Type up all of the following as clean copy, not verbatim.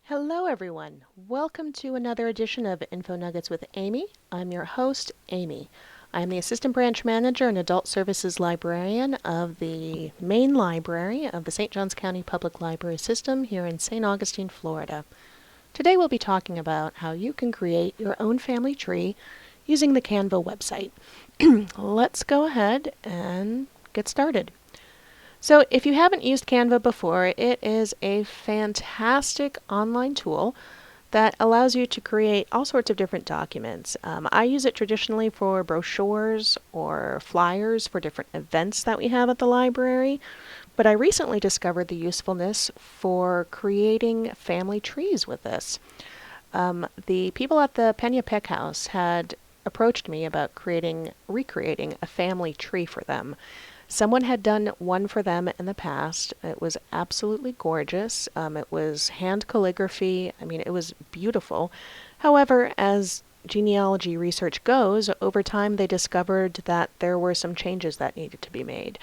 Hello, everyone. Welcome to another edition of InfoNuggets with Amy. I'm your host, Amy. I am the Assistant Branch Manager and Adult Services Librarian of the main library of the St. Johns County Public Library System here in St. Augustine, Florida. Today we'll be talking about how you can create your own family tree using the Canva website. Let's go ahead and get started. So if you haven't used Canva before, it is a fantastic online tool that allows you to create all sorts of different documents. I use it traditionally for brochures or flyers for different events that we have at the library, but I recently discovered the usefulness for creating family trees with this. The people at the Pena Peck House had approached me about recreating a family tree for them. Someone had done one for them in the past. It was absolutely gorgeous. It was hand calligraphy. I mean, it was beautiful. However, as genealogy research goes, over time they discovered that there were some changes that needed to be made.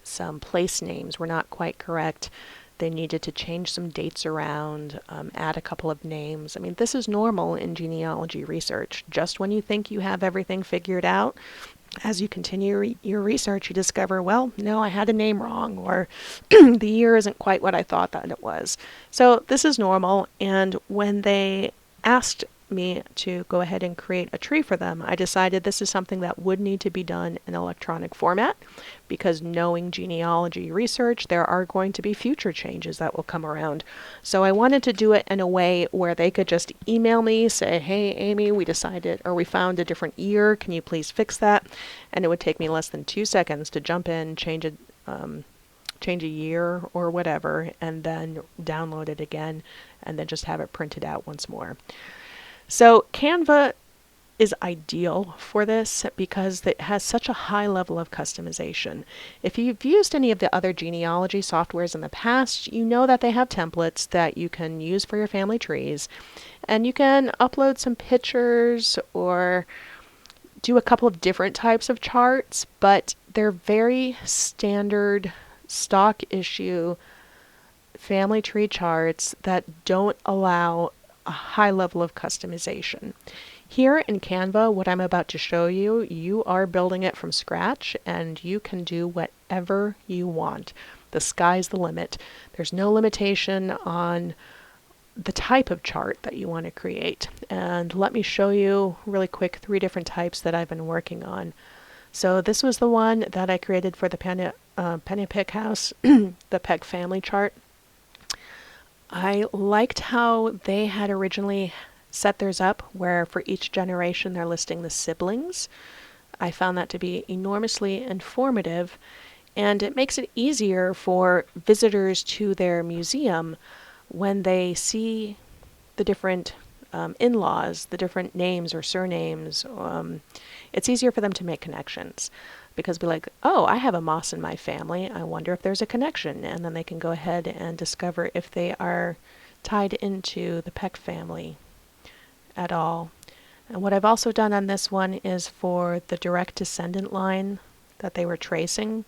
Some place names were not quite correct. They needed to change some dates around, add a couple of names. I mean, this is normal in genealogy research. Just when you think you have everything figured out, as you continue your research, you discover, well, no, I had a name wrong, or the year isn't quite what I thought that it was. So this is normal, and when they asked me to go ahead and create a tree for them, I decided this is something that would need to be done in electronic format, because knowing genealogy research, there are going to be future changes that will come around. So I wanted to do it in a way where they could just email me, say, hey, Amy, we decided, or we found a different year, can you please fix that? And it would take me less than 2 seconds to jump in, change a year or whatever, and then download it again, and then just have it printed out once more. So Canva is ideal for this because it has such a high level of customization. If you've used any of the other genealogy softwares in the past, you know that they have templates that you can use for your family trees, and you can upload some pictures or do a couple of different types of charts, but they're very standard stock issue family tree charts that don't allow a high level of customization. Here in Canva, what I'm about to show you, you are building it from scratch, and you can do whatever you want. The sky's the limit. There's no limitation on the type of chart that you want to create. And let me show you really quick 3 different types that I've been working on. So this was the one that I created for the Pena Peck House, the Peck family chart. I liked how they had originally set theirs up, where for each generation they're listing the siblings. I found that to be enormously informative, and it makes it easier for visitors to their museum when they see the different in-laws, the different names or surnames. It's easier for them to make connections, because be like, oh, I have a Moss in my family, I wonder if there's a connection, and then they can go ahead and discover if they are tied into the Peck family at all. And what I've also done on this one is for the direct descendant line that they were tracing,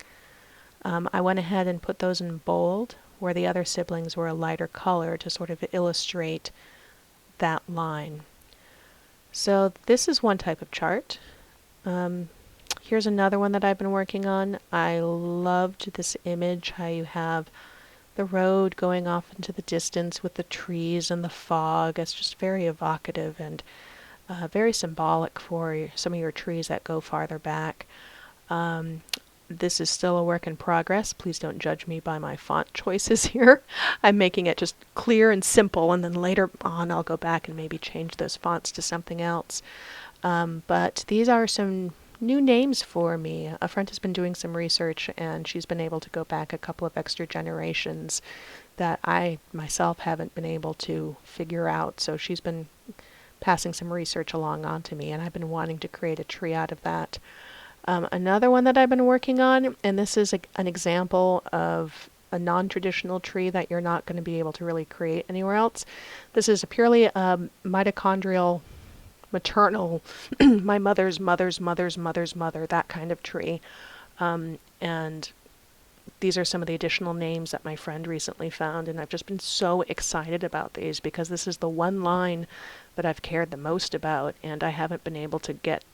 I went ahead and put those in bold, where the other siblings were a lighter color to sort of illustrate that line. So this is one type of chart. Here's another one that I've been working on. I loved this image, how you have the road going off into the distance with the trees and the fog. It's just very evocative and very symbolic for some of your trees that go farther back. This is still a work in progress. Please don't judge me by my font choices here. I'm making it just clear and simple, and then later on I'll go back and maybe change those fonts to something else. But these are some new names for me. A friend has been doing some research, and she's been able to go back a couple of extra generations that I myself haven't been able to figure out. So she's been passing some research along onto me, and I've been wanting to create a tree out of that. Another one that I've been working on, and this is an example of a non-traditional tree that you're not going to be able to really create anywhere else. This is a purely mitochondrial maternal, my mother's mother's mother's mother's mother, that kind of tree. And these are some of the additional names that my friend recently found, and I've just been so excited about these because this is the one line that I've cared the most about, and I haven't been able to get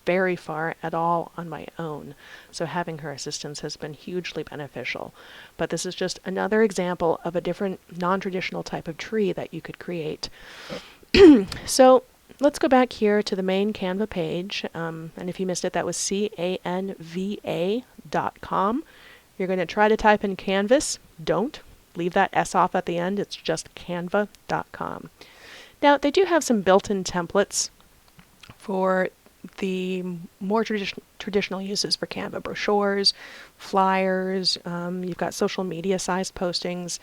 very far at all on my own. So having her assistance has been hugely beneficial. But this is just another example of a different non-traditional type of tree that you could create. So let's go back here to the main Canva page. And if you missed it, that was canva.com. You're going to try to type in Canvas. Don't. Leave that S off at the end. It's just canva.com. Now, they do have some built-in templates for the more traditional uses for Canva: brochures, flyers, you've got social media sized postings.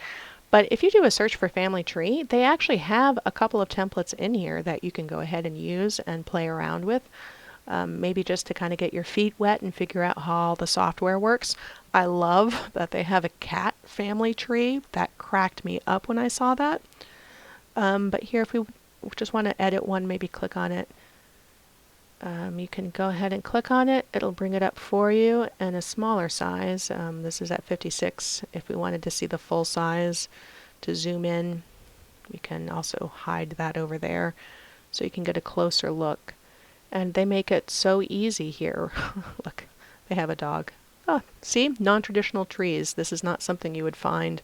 But if you do a search for family tree, they actually have a couple of templates in here that you can go ahead and use and play around with. Maybe just to kind of get your feet wet and figure out how all the software works. I love that they have a cat family tree. That cracked me up when I saw that. But here, if we just want to edit one, maybe click on it. You can go ahead and click on it. It'll bring it up for you in a smaller size. This is at 56. If we wanted to see the full size, to zoom in, we can also hide that over there so you can get a closer look. And they make it so easy here. Look, they have a dog. Oh, see? Non-traditional trees. This is not something you would find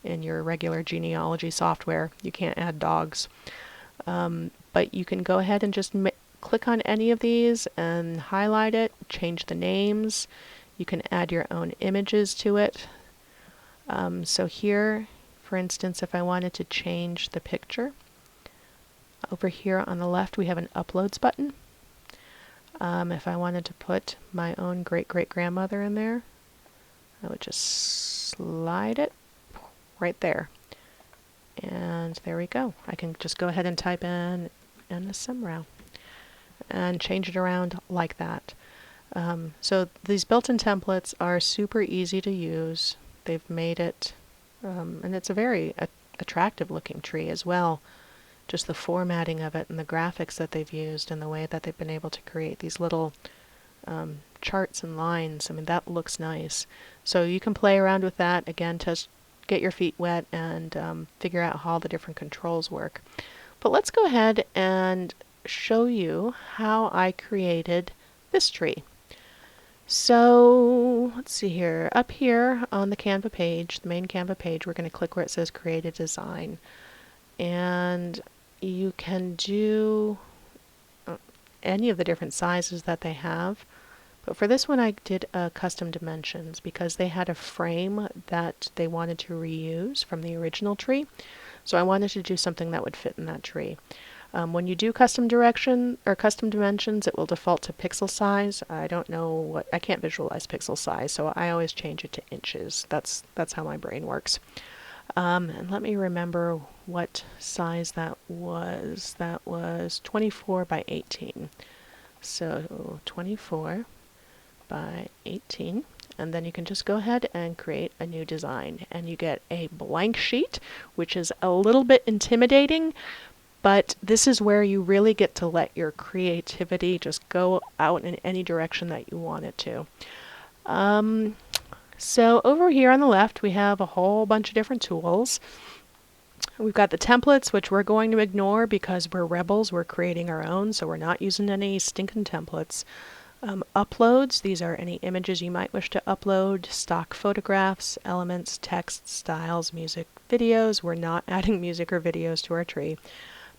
in your regular genealogy software. You can't add dogs. But you can go ahead and just click on any of these and highlight it, change the names. You can add your own images to it. So here, for instance, if I wanted to change the picture, over here on the left we have an Uploads button. If I wanted to put my own great-great-grandmother in there, I would just slide it right there. And there we go. I can just go ahead and type in Anna Semrau and change it around like that. So these built-in templates are super easy to use. They've made it, and it's a very attractive looking tree as well. Just the formatting of it and the graphics that they've used and the way that they've been able to create these little charts and lines. I mean, that looks nice. So you can play around with that, again, to get your feet wet and figure out how all the different controls work. But let's go ahead and show you how I created this tree. So let's see here. Up here on the Canva page, the main Canva page, we're going to click where it says Create a Design. And you can do any of the different sizes that they have. But for this one I did custom dimensions because they had a frame that they wanted to reuse from the original tree. So I wanted to do something that would fit in that tree. When you do custom dimensions, it will default to pixel size. I don't know I can't visualize pixel size, so I always change it to inches. That's how my brain works. And let me remember what size that was. That was 24 by 18. So 24 by 18. And then you can just go ahead and create a new design. And you get a blank sheet, which is a little bit intimidating, but this is where you really get to let your creativity just go out in any direction that you want it to. So over here on the left, we have a whole bunch of different tools. We've got the templates, which we're going to ignore because we're rebels. We're creating our own, so we're not using any stinking templates. Uploads, these are any images you might wish to upload, stock photographs, elements, text, styles, music, videos. We're not adding music or videos to our tree.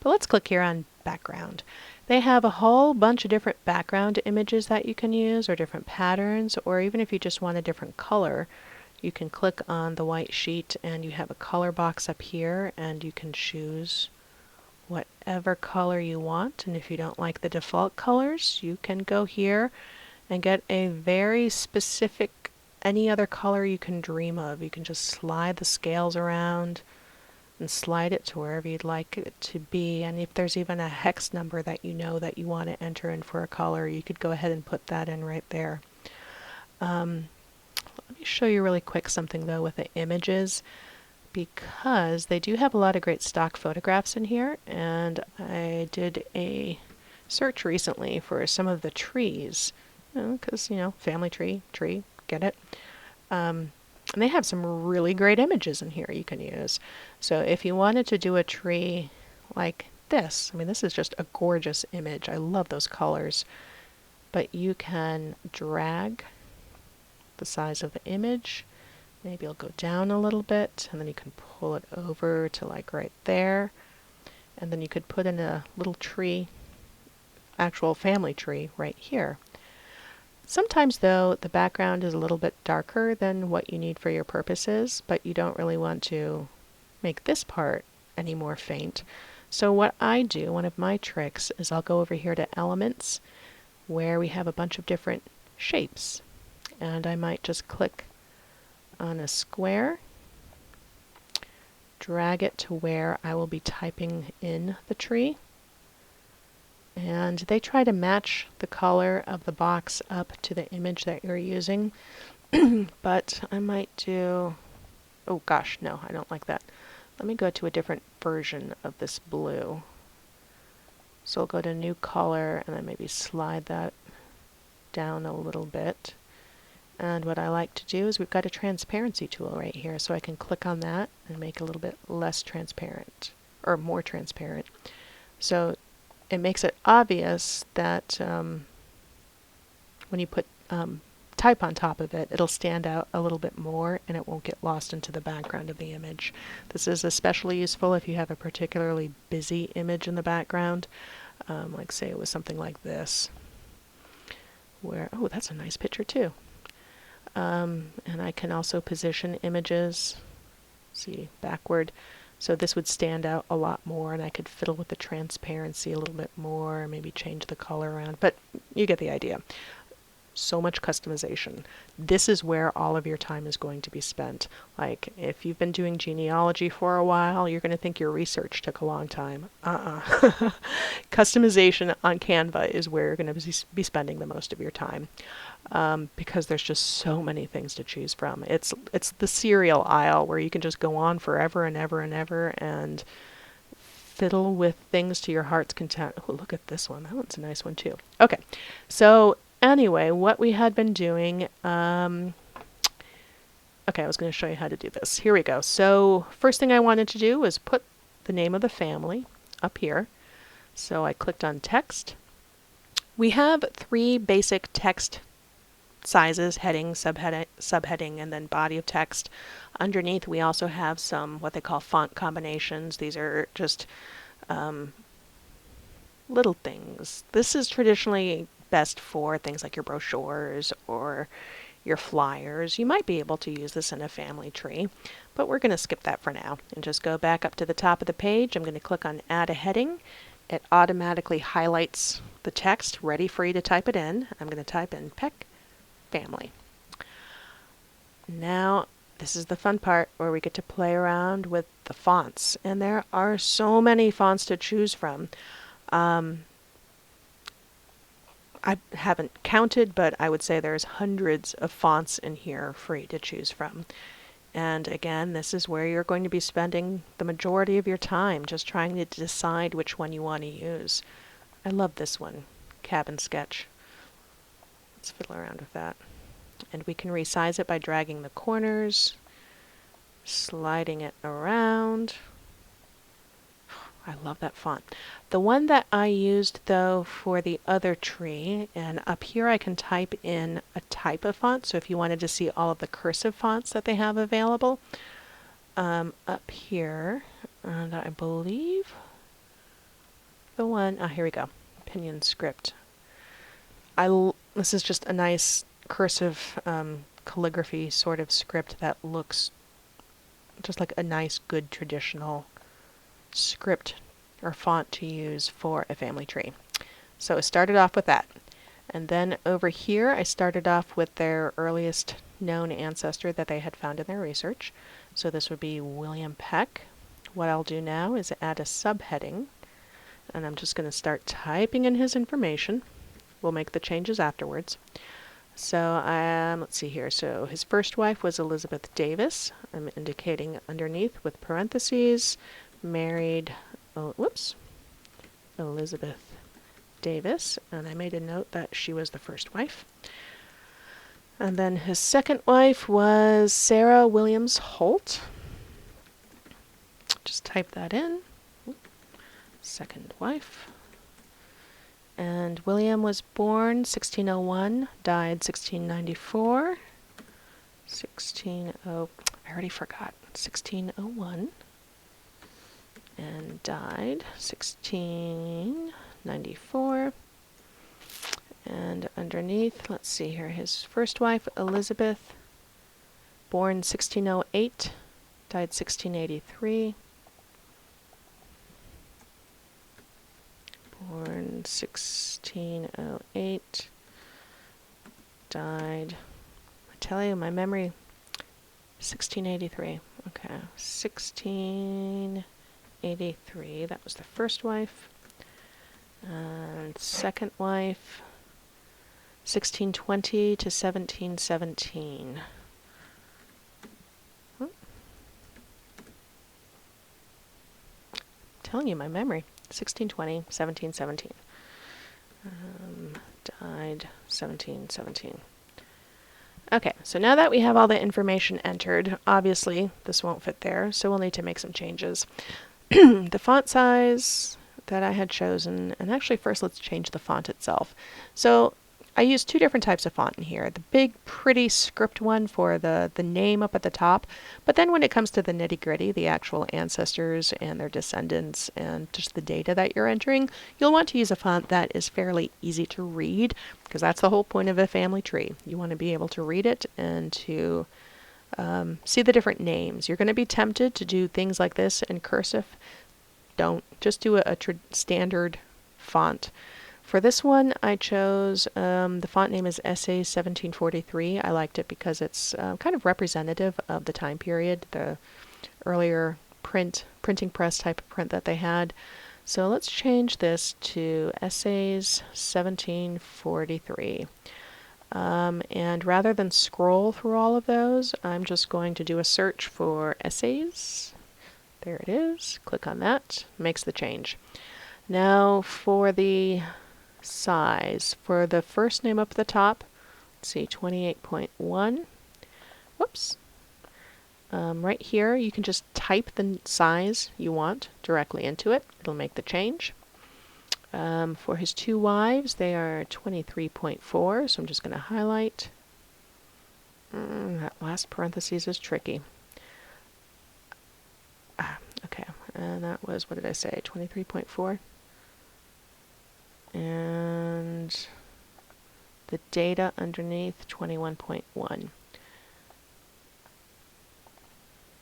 But let's click here on background. They have a whole bunch of different background images that you can use, or different patterns, or even if you just want a different color, you can click on the white sheet and you have a color box up here and you can choose whatever color you want. And if you don't like the default colors, you can go here and get a very specific, any other color you can dream of. You can just slide the scales around and slide it to wherever you'd like it to be. And if there's even a hex number that you know that you want to enter in for a color, you could go ahead and put that in right there. Let me show you really quick something though with the images, because they do have a lot of great stock photographs in here, and I did a search recently for some of the trees, because, family tree, get it? And they have some really great images in here you can use. So if you wanted to do a tree like this, I mean, this is just a gorgeous image. I love those colors. But you can drag the size of the image. Maybe it'll go down a little bit, and then you can pull it over to like right there. And then you could put in a little tree, actual family tree right here. Sometimes though, the background is a little bit darker than what you need for your purposes, but you don't really want to make this part any more faint. So what I do, one of my tricks, is I'll go over here to Elements, where we have a bunch of different shapes. And I might just click on a square, drag it to where I will be typing in the tree. And they try to match the color of the box up to the image that you're using. But I might do, oh gosh, no, I don't like that. Let me go to a different version of this blue. So I'll go to New Color, and then maybe slide that down a little bit. And what I like to do is we've got a transparency tool right here, so I can click on that and make it a little bit less transparent, or more transparent. So it makes it obvious that when you put type on top of it, it'll stand out a little bit more and it won't get lost into the background of the image. This is especially useful if you have a particularly busy image in the background, like say it was something like this, where, oh, that's a nice picture too. And I can also position images, see, backward. So this would stand out a lot more, and I could fiddle with the transparency a little bit more, maybe change the color around, but you get the idea. So much customization. This is where all of your time is going to be spent. Like, if you've been doing genealogy for a while, you're going to think your research took a long time. Customization on Canva is where you're going to be spending the most of your time. Because there's just so many things to choose from. It's the cereal aisle where you can just go on forever and ever and ever and fiddle with things to your heart's content. Oh, look at this one. That one's a nice one too. Okay, so anyway, what we had been doing, okay, I was going to show you how to do this. Here we go. So first thing I wanted to do was put the name of the family up here. So I clicked on text. We have 3 basic text sizes: heading, subheading, and then body of text. Underneath we also have some what they call font combinations. These are just little things. This is traditionally best for things like your brochures or your flyers. You might be able to use this in a family tree, but we're going to skip that for now and just go back up to the top of the page. I'm going to click on Add a Heading. It automatically highlights the text ready for you to type it in. I'm going to type in Peck Family. Now this is the fun part where we get to play around with the fonts, and there are so many fonts to choose from. I haven't counted, but I would say there's hundreds of fonts in here for you to choose from. And again, this is where you're going to be spending the majority of your time, just trying to decide which one you want to use. I love this one, Cabin Sketch. Let's fiddle around with that. And we can resize it by dragging the corners, sliding it around. I love that font. The one that I used though for the other tree, and up here I can type in a type of font, so if you wanted to see all of the cursive fonts that they have available, up here, and I believe the one, here we go, Opinion Script. This is just a nice cursive calligraphy sort of script that looks just like a nice, good, traditional script or font to use for a family tree. So I started off with that. And then over here I started off with their earliest known ancestor that they had found in their research. So this would be William Peck. What I'll do now is add a subheading, and I'm just going to start typing in his information. We'll make the changes afterwards. So let's see here. So his first wife was Elizabeth Davis. I'm indicating underneath with parentheses, married, Elizabeth Davis, and I made a note that she was the first wife. And then his second wife was Sarah Williams Holt. Just type that in. Second wife. And William was born 1601, died 1694. I already forgot. 1601. And died 1694. And underneath, let's see here, his first wife, Elizabeth, born 1608, died 1683. Born 1608, died, I tell you, my memory, 1683. Okay, 1683, that was the first wife. And second wife, 1620 to 1717. Telling you my memory. 1620, 1717. Died 1717. Okay, so now that we have all the information entered, obviously this won't fit there, so we'll need to make some changes. The font size that I had chosen, and actually first let's change the font itself. So I used two different types of font in here. The big, pretty script one for the name up at the top, but then when it comes to the nitty-gritty, the actual ancestors and their descendants and just the data that you're entering, you'll want to use a font that is fairly easy to read, because that's the whole point of a family tree. You want to be able to read it and to see the different names. You're going to be tempted to do things like this in cursive. Don't. Just do a standard font. For this one, I chose, the font name is SA1743. I liked it because it's kind of representative of the time period, the earlier printing press type of print that they had. So let's change this to SA's 1743. And rather than scroll through all of those, I'm just going to do a search for essays. There it is. Click on that. Makes the change. Now for the size. For the first name up at the top, let's see, 28.1. Whoops. Right here, you can just type the size you want directly into it. It'll make the change. For his two wives, they are 23.4, so I'm just going to highlight. That last parentheses is tricky. Okay, and that was, what did I say, 23.4? And the data underneath, 21.1.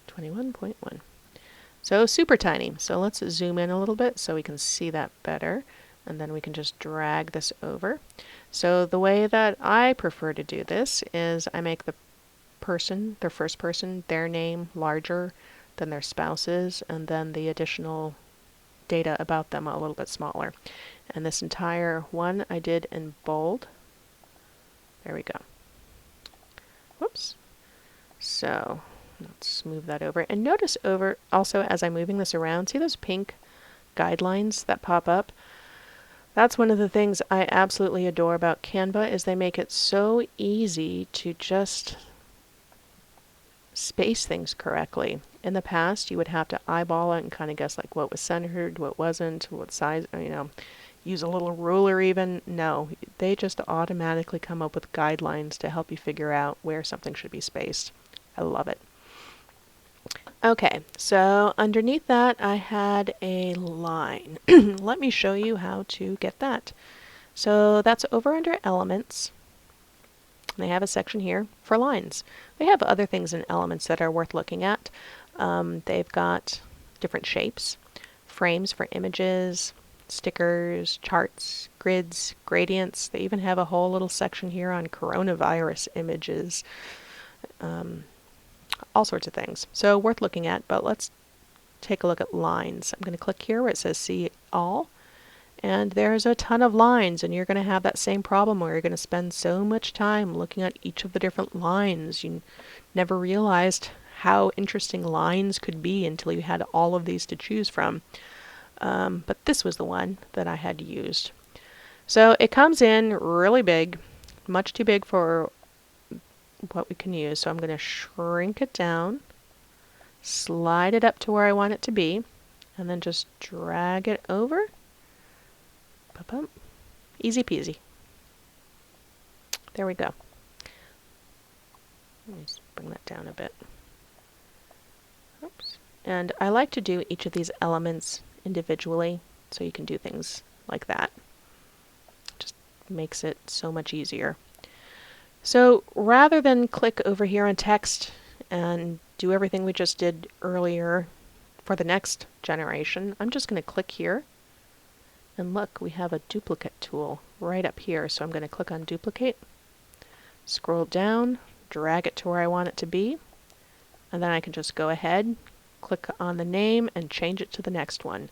21.1. So super tiny. So let's zoom in a little bit so we can see that better. And then we can just drag this over. So the way that I prefer to do this is I make the person, their first person, their name larger than their spouse's, and then the additional data about them a little bit smaller. And this entire one I did in bold. There we go. Whoops. So let's move that over. And notice over also as I'm moving this around, see those pink guidelines that pop up? That's one of the things I absolutely adore about Canva, is they make it so easy to just space things correctly. In the past, you would have to eyeball it and kind of guess like what was centered, what wasn't, what size, use a little ruler even. No, they just automatically come up with guidelines to help you figure out where something should be spaced. I love it. Okay, so underneath that I had a line. Let me show you how to get that. So that's over under Elements. They have a section here for lines. They have other things in Elements that are worth looking at. They've got different shapes, frames for images, stickers, charts, grids, gradients. They even have a whole little section here on coronavirus images. All sorts of things. So worth looking at, but let's take a look at lines. I'm going to click here where it says See All. And there's a ton of lines, and you're going to have that same problem where you're going to spend so much time looking at each of the different lines. You never realized how interesting lines could be until you had all of these to choose from. But this was the one that I had used. So it comes in really big, much too big for what we can use. So I'm going to shrink it down, slide it up to where I want it to be, and then just drag it over. Easy peasy. There we go. Let me just bring that down a bit. Oops. And I like to do each of these elements individually, so you can do things like that. Just makes it so much easier. So rather than click over here on text and do everything we just did earlier for the next generation, I'm just going to click here. And look, we have a duplicate tool right up here. So I'm going to click on duplicate, scroll down, drag it to where I want it to be, and then I can just go ahead, click on the name, and change it to the next one.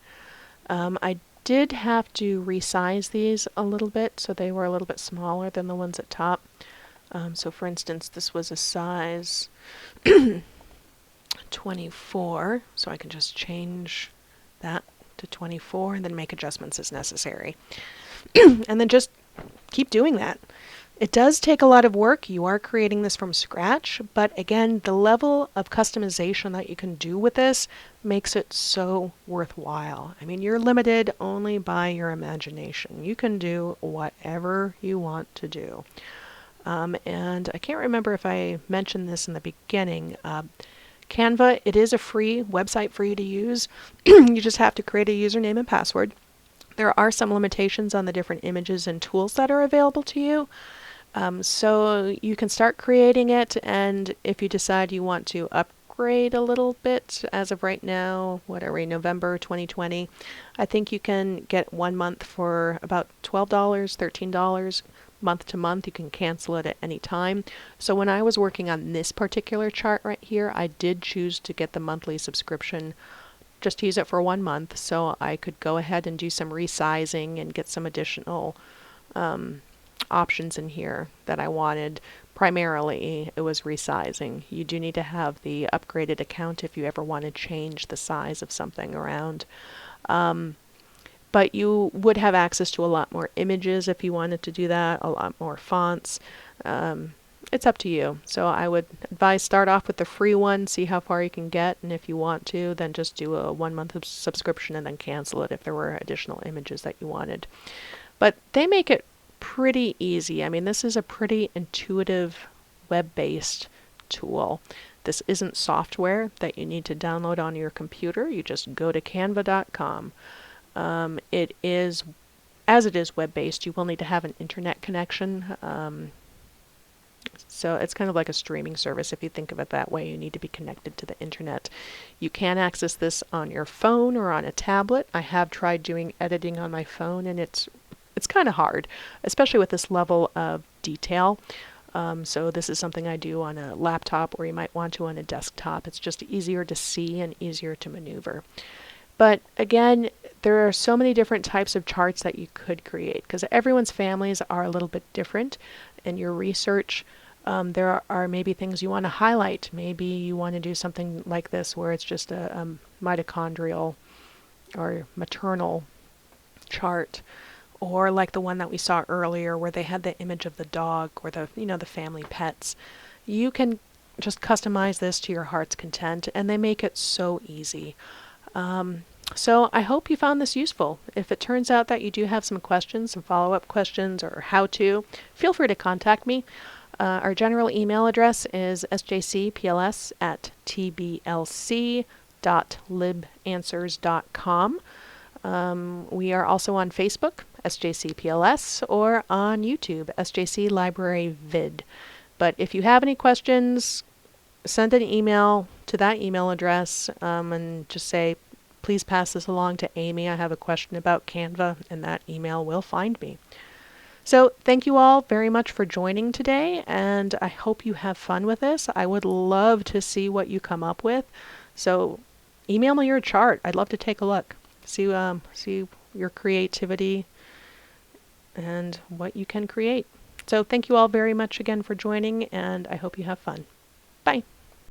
I did have to resize these a little bit, so they were a little bit smaller than the ones at top. So for instance, this was a size 24, so I can just change that to 24 and then make adjustments as necessary. And then just keep doing that. It does take a lot of work. You are creating this from scratch, but again, the level of customization that you can do with this makes it so worthwhile. I mean, you're limited only by your imagination. You can do whatever you want to do. And I can't remember if I mentioned this in the beginning. Canva, it is a free website for you to use. You just have to create a username and password. There are some limitations on the different images and tools that are available to you. So you can start creating it, and if you decide you want to upgrade a little bit, as of right now, what are we, November 2020, I think you can get 1 month for about $12, $13 month to month. You can cancel it at any time. So when I was working on this particular chart right here, I did choose to get the monthly subscription just to use it for 1 month, so I could go ahead and do some resizing and get some additional options in here that I wanted. Primarily, it was resizing. You do need to have the upgraded account if you ever want to change the size of something around. But you would have access to a lot more images if you wanted to do that, a lot more fonts. It's up to you. So I would advise start off with the free one, see how far you can get, and if you want to, then just do a 1 month of subscription and then cancel it if there were additional images that you wanted. But they make it pretty easy. I mean, this is a pretty intuitive web-based tool. This isn't software that you need to download on your computer. You just go to canva.com. It is, as it is web-based, you will need to have an internet connection. So it's kind of like a streaming service. If you think of it that way, you need to be connected to the internet. You can access this on your phone or on a tablet. I have tried doing editing on my phone, and it's kind of hard, especially with this level of detail. So this is something I do on a laptop, or you might want to on a desktop. It's just easier to see and easier to maneuver. But again, there are so many different types of charts that you could create, because everyone's families are a little bit different. In your research, there are maybe things you want to highlight. Maybe you want to do something like this where it's just a mitochondrial or maternal chart, or like the one that we saw earlier where they had the image of the dog or the family pets. You can just customize this to your heart's content, and they make it so easy. So I hope you found this useful. If it turns out that you do have some questions, some follow-up questions, or how to, feel free to contact me. Our general email address is sjcpls@tblc.libanswers.com. We are also on Facebook, SJCPLS, or on YouTube, SJC Library Vid. But if you have any questions, send an email to that email address and just say, please pass this along to Amy. I have a question about Canva, and that email will find me. So thank you all very much for joining today, and I hope you have fun with this. I would love to see what you come up with. So email me your chart. I'd love to take a look, see your creativity and what you can create. So thank you all very much again for joining, and I hope you have fun. Bye.